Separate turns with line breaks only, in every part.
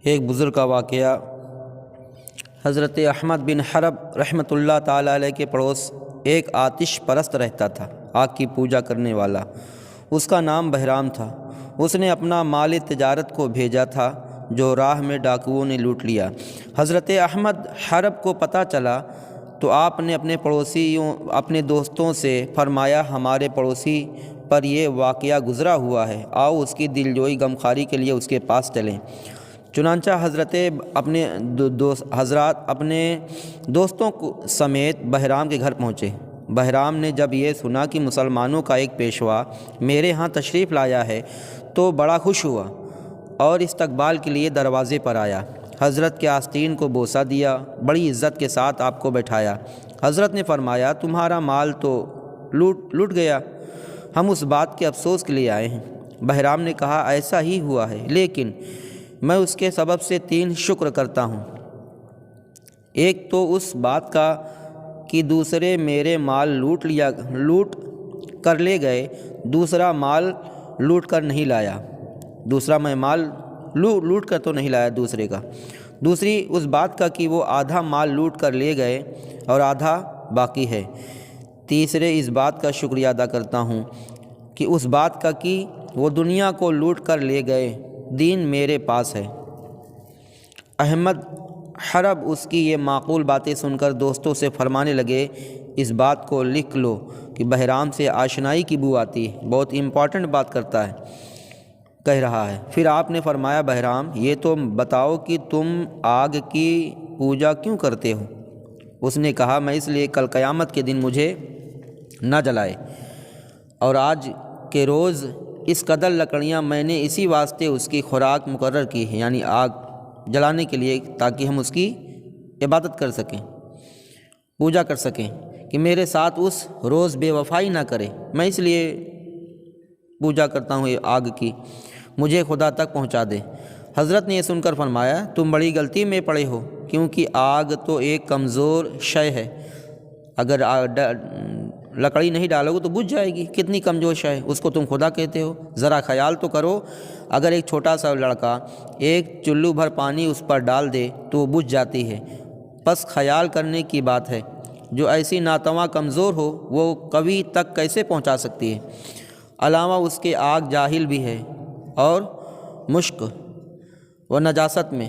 ایک بزرگ کا واقعہ۔ حضرت احمد بن حرب رحمۃ اللہ تعالیٰ علیہ کے پڑوس ایک آتش پرست رہتا تھا، آگ کی پوجا کرنے والا۔ اس کا نام بہرام تھا۔ اس نے اپنا مال تجارت کو بھیجا تھا جو راہ میں ڈاکوؤں نے لوٹ لیا۔ حضرت احمد حرب کو پتہ چلا تو آپ نے اپنے دوستوں سے فرمایا، ہمارے پڑوسی پر یہ واقعہ گزرا ہوا ہے، آؤ اس کی دلجوئی غمخواری کے لیے اس کے پاس چلیں۔ چنانچہ حضرات اپنے دوستوں سمیت بہرام کے گھر پہنچے۔ بہرام نے جب یہ سنا کہ مسلمانوں کا ایک پیشوا میرے ہاں تشریف لایا ہے تو بڑا خوش ہوا اور استقبال کے لیے دروازے پر آیا۔ حضرت کے آستین کو بوسہ دیا، بڑی عزت کے ساتھ آپ کو بیٹھایا۔ حضرت نے فرمایا، تمہارا مال تو لوٹ گیا، ہم اس بات کے افسوس کے لیے آئے ہیں۔ بہرام نے کہا، ایسا ہی ہوا ہے، لیکن میں اس کے سبب سے 3 شکر کرتا ہوں۔ ایک تو اس بات کا کہ دوسرے میرے مال لوٹ کر لے گئے، دوسرا مال لوٹ کر نہیں لایا، دوسرا میں مال لوٹ کر تو نہیں لایا دوسرے کا۔ دوسری اس بات کا کہ وہ آدھا مال لوٹ کر لے گئے اور آدھا باقی ہے۔ تیسرے اس بات کا شکریہ ادا کرتا ہوں کہ اس بات کا کہ وہ دنیا کو لوٹ کر لے گئے، دین میرے پاس ہے۔ احمد حرب اس کی یہ معقول باتیں سن کر دوستوں سے فرمانے لگے، اس بات کو لکھ لو کہ بہرام سے آشنائی کی بو آتی ہے، بہت امپورٹنٹ بات کہہ رہا ہے۔ پھر آپ نے فرمایا، بہرام یہ تو بتاؤ کہ تم آگ کی پوجا کیوں کرتے ہو؟ اس نے کہا، میں اس لیے کل قیامت کے دن مجھے نہ جلائے، اور آج کے روز اس قدر لکڑیاں میں نے اسی واسطے اس کی خوراک مقرر کی ہے، یعنی آگ جلانے کے لیے، تاکہ ہم اس کی عبادت کر سکیں، پوجا کر سکیں، کہ میرے ساتھ اس روز بے وفائی نہ کرے۔ میں اس لیے پوجا کرتا ہوں آگ کی، مجھے خدا تک پہنچا دے۔ حضرت نے یہ سن کر فرمایا، تم بڑی غلطی میں پڑے ہو، کیونکہ آگ تو ایک کمزور شے ہے، اگر لکڑی نہیں ڈالو گے تو بجھ جائے گی، کتنی کمزور شے ہے، اس کو تم خدا کہتے ہو۔ ذرا خیال تو کرو، اگر ایک چھوٹا سا لڑکا ایک چلو بھر پانی اس پر ڈال دے تو وہ بجھ جاتی ہے، بس خیال کرنے کی بات ہے، جو ایسی ناتواں کمزور ہو وہ قوی تک کیسے پہنچا سکتی ہے؟ علاوہ اس کے آگ جاہل بھی ہے اور مشک و نجاست میں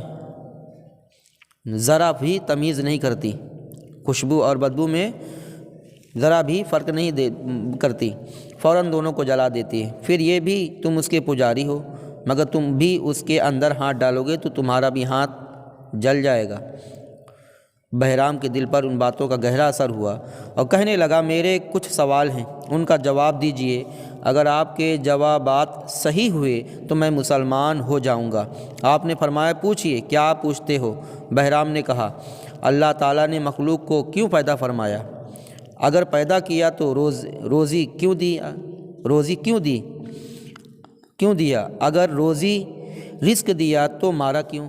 ذرا بھی تمیز نہیں کرتی، خوشبو اور بدبو میں ذرا بھی فرق نہیں کرتی، فوراً دونوں کو جلا دیتی ہے۔ پھر یہ بھی تم اس کے پجاری ہو، مگر تم بھی اس کے اندر ہاتھ ڈالو گے تو تمہارا بھی ہاتھ جل جائے گا۔ بہرام کے دل پر ان باتوں کا گہرا اثر ہوا اور کہنے لگا، میرے کچھ سوال ہیں، ان کا جواب دیجئے، اگر آپ کے جوابات صحیح ہوئے تو میں مسلمان ہو جاؤں گا۔ آپ نے فرمایا، پوچھئے، کیا آپ پوچھتے ہو؟ بہرام نے کہا، اللہ تعالیٰ نے مخلوق کو کیوں پیدا فرمایا؟ اگر پیدا کیا تو روزی کیوں دیا؟ اگر روزی رزق دیا تو مارا کیوں؟